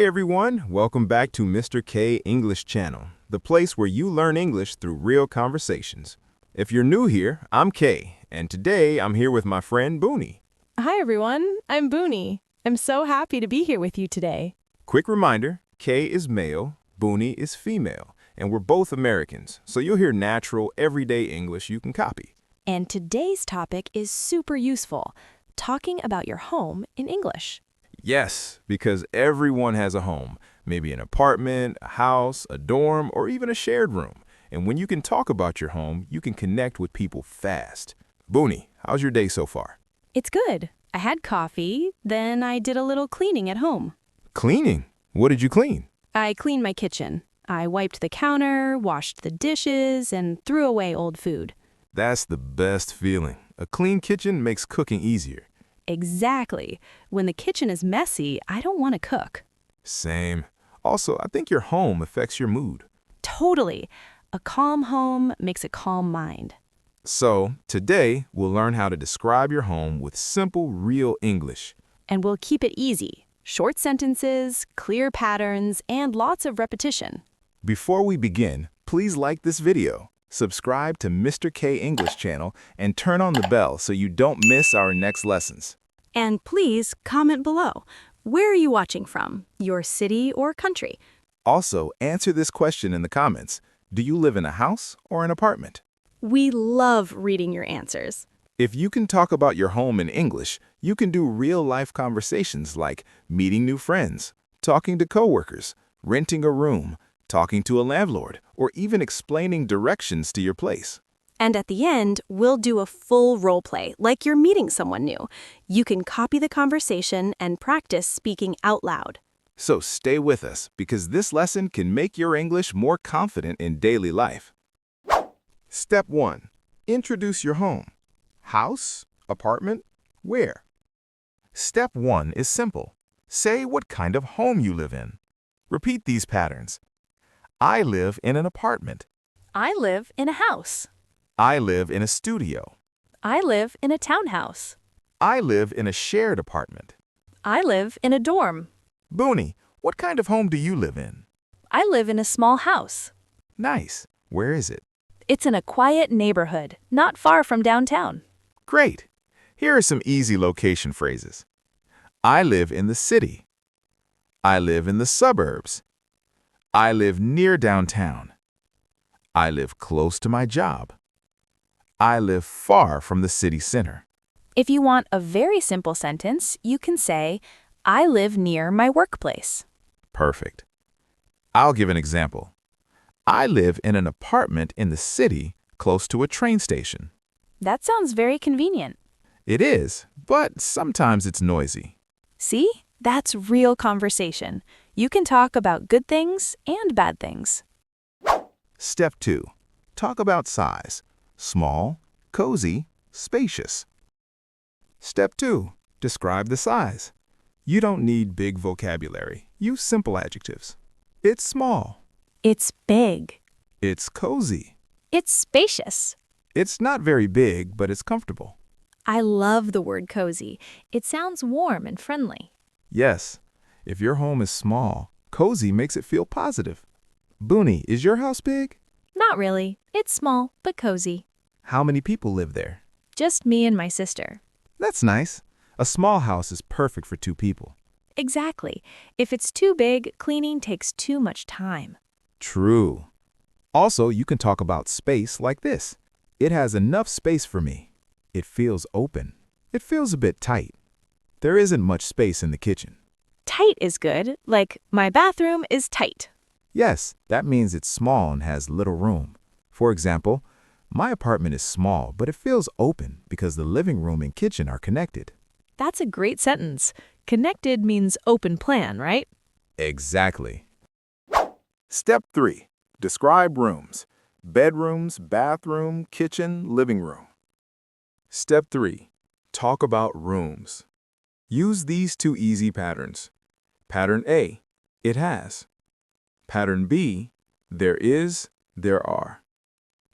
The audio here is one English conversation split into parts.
Hey everyone, welcome back to Mr.Kay English Channel, the place where you learn English through real conversations. If you're new here, I'm Kay, and today I'm here with my friend Bunie. Hi everyone, I'm Bunie. I'm so happy to be here with you today. Quick reminder, Kay is male, Bunie is female, and we're both Americans, so you'll hear natural, everyday English you can copy. And today's topic is super useful, talking about your home in English. Yes, because everyone has a home, maybe an apartment, a house, a dorm, or even a shared room. And when you can talk about your home, you can connect with people fast. Bunie, how's your day so far? It's good. I had coffee, then I did a little cleaning at home. Cleaning? What did you clean? I cleaned my kitchen. I wiped the counter, washed the dishes, and threw away old food. That's the best feeling. A clean kitchen makes cooking easier. Exactly. When the kitchen is messy, I don't want to cook. Same. Also, I think your home affects your mood. Totally. A calm home makes a calm mind. So, today, we'll learn how to describe your home with simple, real English. And we'll keep it easy. Short sentences, clear patterns, and lots of repetition. Before we begin, please like this video, subscribe to Mr.Kay English Channel, and turn on the bell so you don't miss our next lessons. And please comment below. Where are you watching from? Your city or country? Also, answer this question in the comments. Do you live in a house or an apartment? We love reading your answers. If you can talk about your home in English, you can do real-life conversations like meeting new friends, talking to coworkers, renting a room, talking to a landlord, or even explaining directions to your place. And at the end, we'll do a full role play, like you're meeting someone new. You can copy the conversation and practice speaking out loud. So stay with us, because this lesson can make your English more confident in daily life. Step 1. Introduce your home. House, apartment, where? Step 1 is simple. Say what kind of home you live in. Repeat these patterns. I live in an apartment. I live in a house. I live in a studio. I live in a townhouse. I live in a shared apartment. I live in a dorm. Bunie, what kind of home do you live in? I live in a small house. Nice. Where is it? It's in a quiet neighborhood, not far from downtown. Great. Here are some easy location phrases. I live in the city. I live in the suburbs. I live near downtown. I live close to my job. I live far from the city center. If you want a very simple sentence, you can say, I live near my workplace. Perfect. I'll give an example. I live in an apartment in the city close to a train station. That sounds very convenient. It is, but sometimes it's noisy. See? That's real conversation. You can talk about good things and bad things. Step 2. Talk about size. Small, cozy, spacious. Step 2. Describe the size. You don't need big vocabulary. Use simple adjectives. It's small. It's big. It's cozy. It's spacious. It's not very big, but it's comfortable. I love the word cozy. It sounds warm and friendly. Yes, if your home is small, cozy makes it feel positive. Bunie, is your house big? Not really. It's small, but cozy. How many people live there? Just me and my sister. That's nice. A small house is perfect for 2 people. Exactly. If it's too big, cleaning takes too much time. True. Also, you can talk about space like this. It has enough space for me. It feels open. It feels a bit tight. There isn't much space in the kitchen. Tight is good, like my bathroom is tight. Yes, that means it's small and has little room. For example, my apartment is small, but it feels open because the living room and kitchen are connected. That's a great sentence. Connected means open plan, right? Exactly. Step 3. Describe rooms. Bedrooms, bathroom, kitchen, living room. Step 3. Talk about rooms. Use these 2 easy patterns. Pattern A, it has. Pattern B, there is, there are.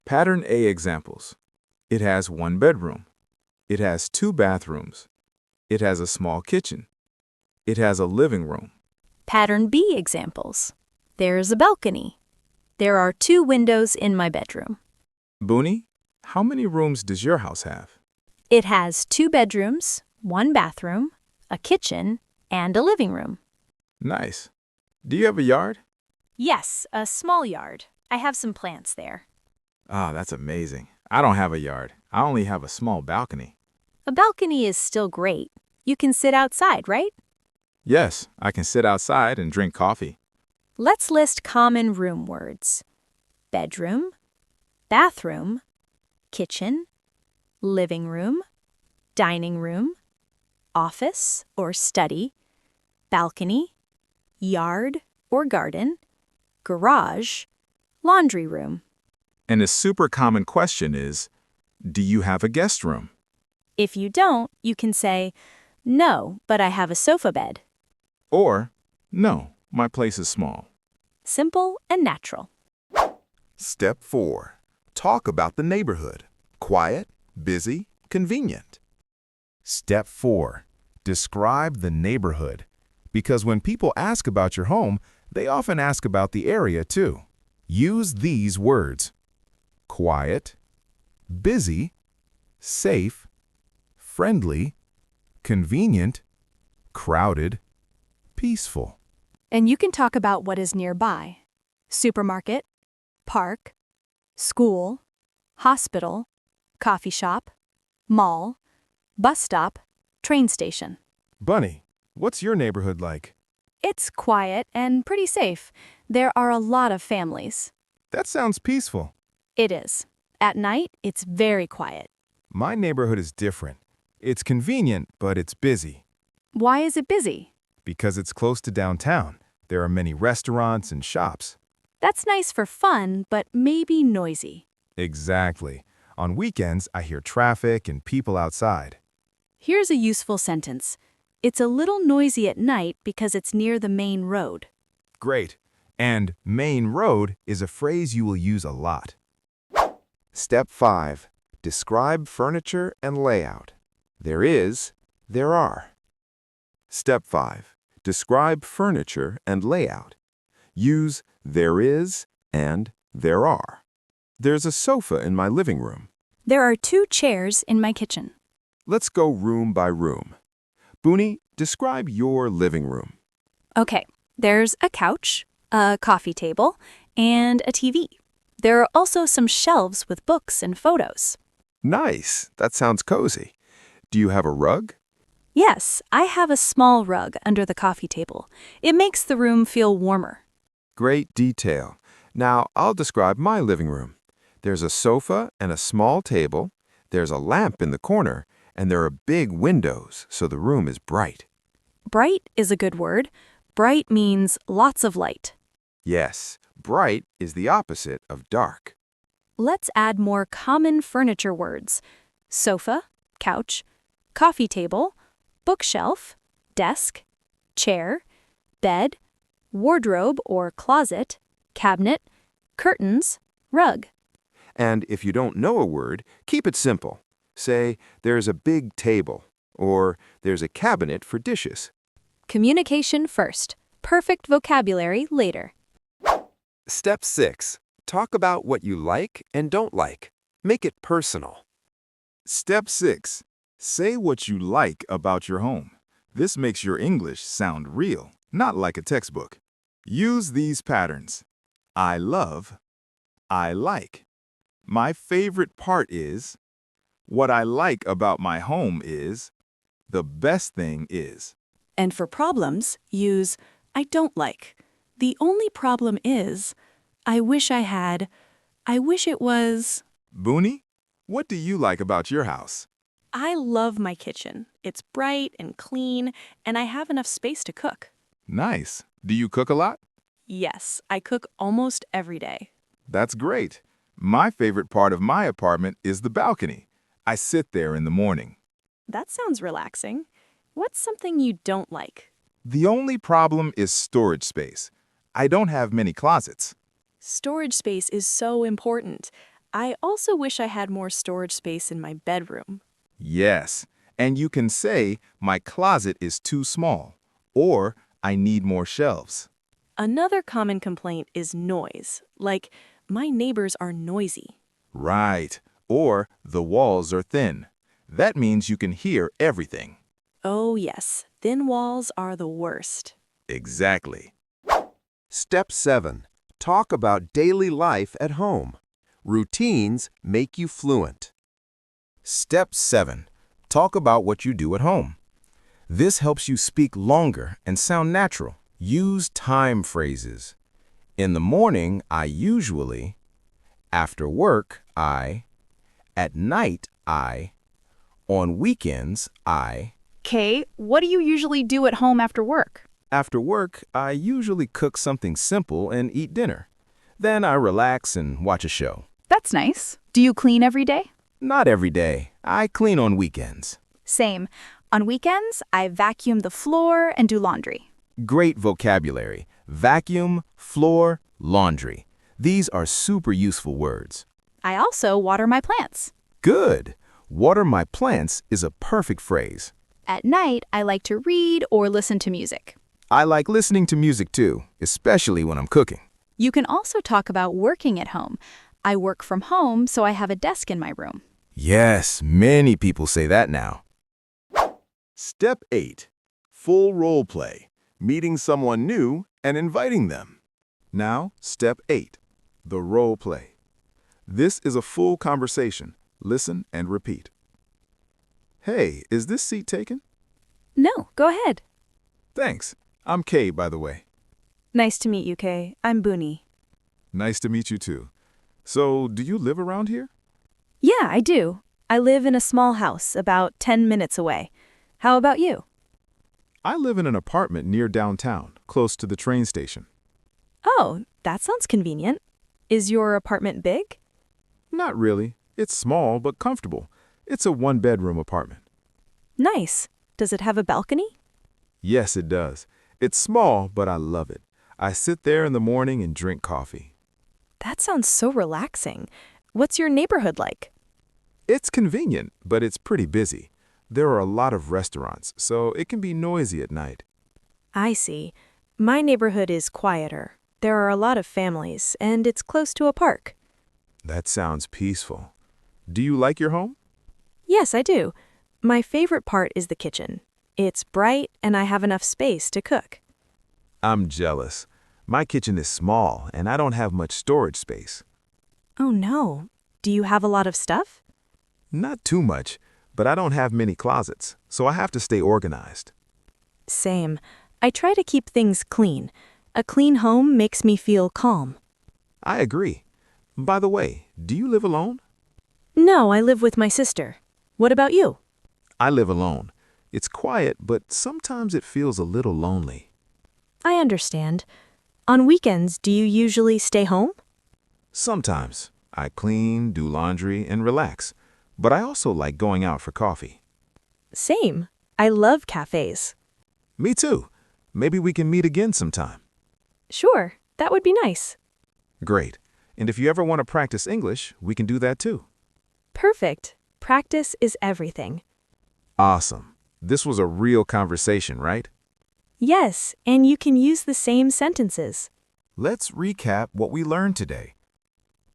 Pattern A examples. It has 1 bedroom. It has 2 bathrooms. It has a small kitchen. It has a living room. Pattern B examples. There's a balcony. There are 2 windows in my bedroom. Bunie, how many rooms does your house have? It has 2 bedrooms, 1 bathroom, a kitchen, and a living room. Nice. Do you have a yard? Yes, a small yard. I have some plants there. Ah, that's amazing. I don't have a yard. I only have a small balcony. A balcony is still great. You can sit outside, right? Yes, I can sit outside and drink coffee. Let's list common room words. Bedroom, bathroom, kitchen, living room, dining room, office or study, balcony, yard or garden, garage, laundry room. And a super common question is, do you have a guest room? If you don't, you can say, no, but I have a sofa bed. Or, no, my place is small. Simple and natural. Step 4. Talk about the neighborhood. Quiet, busy, convenient. Step 4. Describe the neighborhood. Because when people ask about your home, they often ask about the area too. Use these words: quiet, busy, safe, friendly, convenient, crowded, peaceful. And you can talk about what is nearby. Supermarket, park, school, hospital, coffee shop, mall, bus stop, train station. Bunny, what's your neighborhood like? It's quiet and pretty safe. There are a lot of families. That sounds peaceful. It is. At night, it's very quiet. My neighborhood is different. It's convenient, but it's busy. Why is it busy? Because it's close to downtown. There are many restaurants and shops. That's nice for fun, but maybe noisy. Exactly. On weekends, I hear traffic and people outside. Here's a useful sentence. It's a little noisy at night because it's near the main road. Great. And main road is a phrase you will use a lot. Step 5. Describe furniture and layout. There is, there are. Step 5. Describe furniture and layout. Use there is and there are. There's a sofa in my living room. There are 2 chairs in my kitchen. Let's go room by room. Bunie, describe your living room. Okay, there's a couch, a coffee table, and a TV. There are also some shelves with books and photos. Nice. That sounds cozy. Do you have a rug? Yes, I have a small rug under the coffee table. It makes the room feel warmer. Great detail. Now, I'll describe my living room. There's a sofa and a small table. There's a lamp in the corner, and there are big windows, so the room is bright. Bright is a good word. Bright means lots of light. Yes, bright is the opposite of dark. Let's add more common furniture words. Sofa, couch, coffee table, bookshelf, desk, chair, bed, wardrobe or closet, cabinet, curtains, rug. And if you don't know a word, keep it simple. Say, there's a big table, or there's a cabinet for dishes. Communication first. Perfect vocabulary later. Step 6. Talk about what you like and don't like. Make it personal. Step 6. Say what you like about your home. This makes your English sound real, not like a textbook. Use these patterns. I love. I like. My favorite part is. What I like about my home is. The best thing is. And for problems, use I don't like. The only problem is I wish I had. I wish it was. Bunie, what do you like about your house? I love my kitchen. It's bright and clean, and I have enough space to cook. Nice. Do you cook a lot? Yes, I cook almost every day. That's great. My favorite part of my apartment is the balcony. I sit there in the morning. That sounds relaxing. What's something you don't like? The only problem is storage space. I don't have many closets. Storage space is so important. I also wish I had more storage space in my bedroom. Yes, and you can say, my closet is too small, or I need more shelves. Another common complaint is noise, like, my neighbors are noisy. Right. Or the walls are thin. That means you can hear everything. Oh yes, thin walls are the worst. Exactly. Step 7. Talk about daily life at home. Routines make you fluent. Step 7. Talk about what you do at home. This helps you speak longer and sound natural. Use time phrases. In the morning, I usually. After work, I. At night, I. On weekends, I. Kay, what do you usually do at home after work? After work, I usually cook something simple and eat dinner. Then I relax and watch a show. That's nice. Do you clean every day? Not every day. I clean on weekends. Same. On weekends, I vacuum the floor and do laundry. Great vocabulary. Vacuum, floor, laundry. These are super useful words. I also water my plants. Good. Water my plants is a perfect phrase. At night, I like to read or listen to music. I like listening to music too, especially when I'm cooking. You can also talk about working at home. I work from home, so I have a desk in my room. Yes, many people say that now. Step 8. Full role play. Meeting someone new and inviting them. Now, step 8. The role play. This is a full conversation. Listen and repeat. Hey, is this seat taken? No, go ahead. Thanks. I'm Kay, by the way. Nice to meet you, Kay. I'm Bunie. Nice to meet you too. So, do you live around here? Yeah, I do. I live in a small house about 10 minutes away. How about you? I live in an apartment near downtown, close to the train station. Oh, that sounds convenient. Is your apartment big? Not really. It's small but comfortable. It's a one-bedroom apartment. Nice. Does it have a balcony? Yes, it does. It's small, but I love it. I sit there in the morning and drink coffee. That sounds so relaxing. What's your neighborhood like? It's convenient, but it's pretty busy. There are a lot of restaurants, so it can be noisy at night. I see. My neighborhood is quieter. There are a lot of families, and it's close to a park. That sounds peaceful. Do you like your home? Yes, I do. My favorite part is the kitchen. It's bright, and I have enough space to cook. I'm jealous. My kitchen is small, and I don't have much storage space. Oh no. Do you have a lot of stuff? Not too much, but I don't have many closets, so I have to stay organized. Same. I try to keep things clean. A clean home makes me feel calm. I agree. By the way, do you live alone? No, I live with my sister. What about you? I live alone. It's quiet, but sometimes it feels a little lonely. I understand. On weekends, do you usually stay home? Sometimes. I clean, do laundry, and relax. But I also like going out for coffee. Same. I love cafes. Me too. Maybe we can meet again sometime. Sure, that would be nice. Great. And if you ever want to practice English, we can do that too. Perfect. Practice is everything. Awesome. This was a real conversation, right? Yes, and you can use the same sentences. Let's recap what we learned today.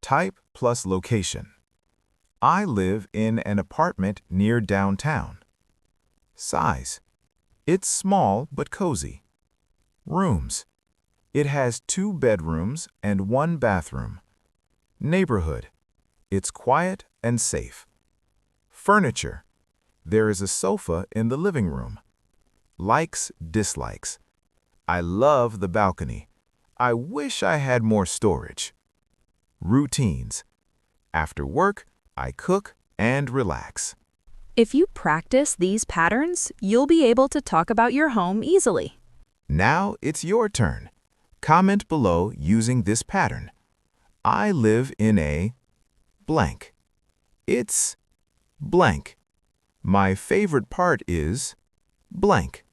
Type plus location. I live in an apartment near downtown. Size. It's small but cozy. Rooms. It has 2 bedrooms and 1 bathroom. Neighborhood. It's quiet and safe. Furniture. There is a sofa in the living room. Likes, dislikes. I love the balcony. I wish I had more storage. Routines. After work, I cook and relax. If you practice these patterns, you'll be able to talk about your home easily. Now it's your turn. Comment below using this pattern. I live in a blank. It's blank. My favorite part is blank.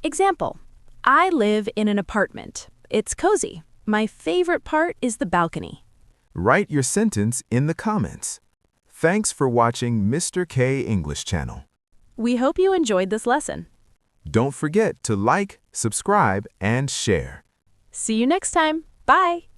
Example. I live in an apartment. It's cozy. My favorite part is the balcony. Write your sentence in the comments. Thanks for watching Mr. Kay English Channel. We hope you enjoyed this lesson. Don't forget to like, subscribe, and share. See you next time. Bye.